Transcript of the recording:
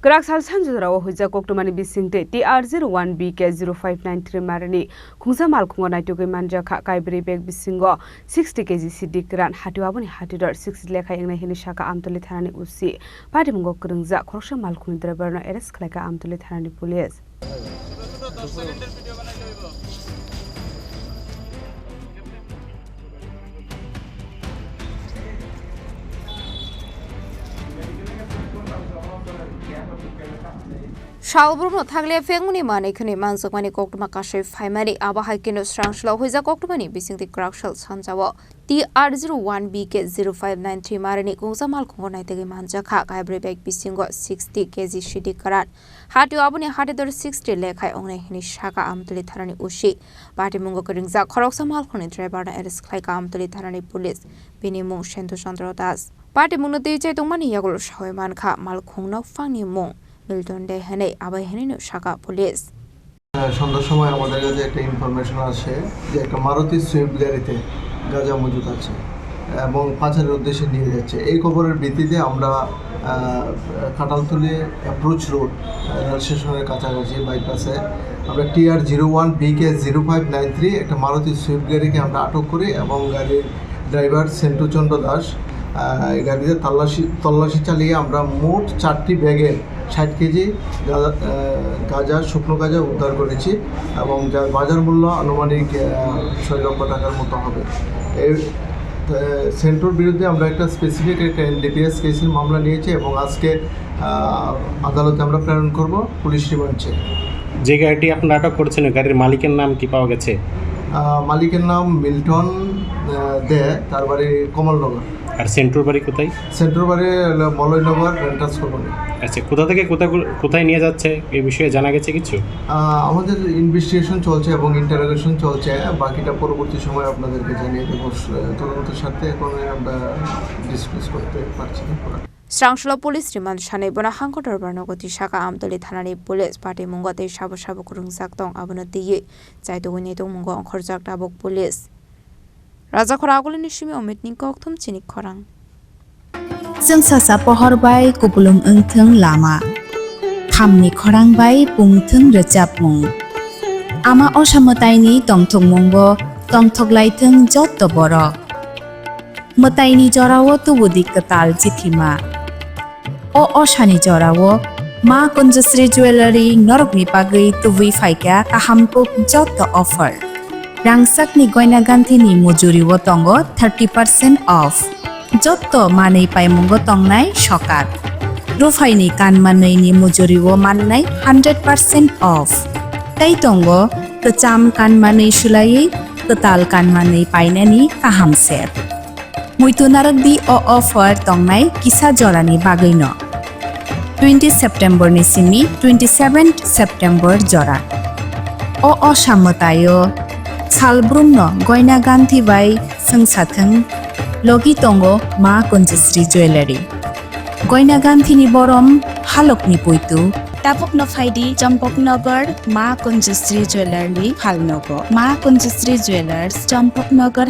Kraksal Sanja Jorao Hoijak Koktwmani Bisingtwi TR01BK-0593 Marini Khungsa Malkhungo Naitugwi Manjakha Kaibrwi Bisingo 60kg Siddi Kwran Hatio Aboni Hatidhar 60kg wngnai Sakha Amtali Thanani usi Patimungo Kwrwngjak Khoroksa Malkhungni Driverno arrest Khlaikha Amtali Thanani police. Shalbrumno thagle fengmuni mane khuni Manjakha Koktwmani kashe faimani abahai kino srangshla Hoijak Koktwmani Bisingtwi Kraksal Sanjawo TR01BK-0593 Marini Khungsa Malkhungo Naitugwi Manjakha Kaibrwi Bisingo 60kg Siddi Kwran Hatio Aboni Hatidhar 60kg wngnai Sakha Amtali Thanani usi Patimungo Khorang Khoroksa Malkhungni Driverno arrest Khlaikha Amtali Thanani police Bisingo 60kg Das Patimungo tei tongmani yagol shawai mankha Malkhungno fangni mung Milton de Hane Abai Hane Sakha police. সন্ধ্যার সময় আমাদের কাছে একটা information আসে যে একটা Maruti Swift গাড়িতে গাঁজা মজুদ আছে এবং পাচারের উদ্দেশ্যে নিয়ে যাচ্ছে। এই খবরের ভিত্তিতে আমরা কাটালতলী অ্যাপ্রোচ রোড রেল স্টেশনের কাছাকাছি বাইপাসে আমরা TR01BK-0593 একটা মারুতি সুইফট গাড়িকে আমরা আটক করি এবং গাড়ির ড্রাইভার সেন্টুচন্দ্র দাস এই গাড়িতে তল্লাশি চালিয়ে আমরা মোট 4টি ব্যাগে 60 কেজি গাঁজা শুকনো গাঁজা উদ্ধার করেছি এবং যার বাজার মূল্য আনুমানিক 6 লক্ষ টাকার মতো হবে। এই সেন্টুর বিরুদ্ধে আমরা একটা স্পেসিফিক একটা NDPS কেসের মামলা নিয়েছি এবং আজকে আদালতে আমরা প্রেরণ করব পুলিশ রিমান্ডে। যে গাড়িটি আপনারা আটক করেছেন গাড়ির মালিকের নাম কি পাওয়া গেছে? মালিকের নাম মিল্টন দে, তার বাড়ি কমলনগর। আর সেন্ট্রোর বাড়ি কোথায়? সেন্ট্রোর বাড়ি মলয়নগর রেন্টাস কলোনি। আচ্ছা, কোথা থেকে কোথায় নিয়ে যাচ্ছে এই বিষয়ে জানা গেছে কিছু? আমাদের ইনভেস্টিগেশন চলছে এবং ইন্টারোগেশন চলছে, বাকিটা পরবর্তী সময় আপনাদেরকে জানিয়ে দেবো। তদন্তের সাথে এখন আমরা ডিসকাস করতে পারছি না। Srangshla police remand shanai bona hangko Driverno goti Sakha Amtali Thanani police Patimungo tei sabo Khurwngjak tong Aboni tiye Naitugwi Manjakha Khoroksa tabok police Raja Khoragolini shimi omitni kokthum Chini Khorang जों सासा pohor bai kubulum engtheng lama Khamni khorang bai pungtheng rechapmung Ama osamataini tongthokmungbo tongthoklaitheng jotto borok Motaini Jorao tubudi katal jithima O osani Jorao Ma Kunjasri jewelry norokni bagui tubui faika kahamkuk jotto offer Rangsakni goina ganthini mujuriwo tongo 30% off Jotto manei paimungo tongnai sokar Rufaini kanmanei mujuriwo mannai 100% off Tai tongo kecham kanmanei sulai ketal kanmanei painani kaham set Muitunarak di o offer tongnai kisa jorani bagino 20 September ni simi 27 September jora O osamatayo Salbrumno goina ganthi bai sengsatheng logi tongo ma kunjasri jewelry goina ganthi ni borom halokni poitu tapokno faidi Champoknagar ma kunjasri jewelry phalnogo ma kunjasri jewelers Champoknagar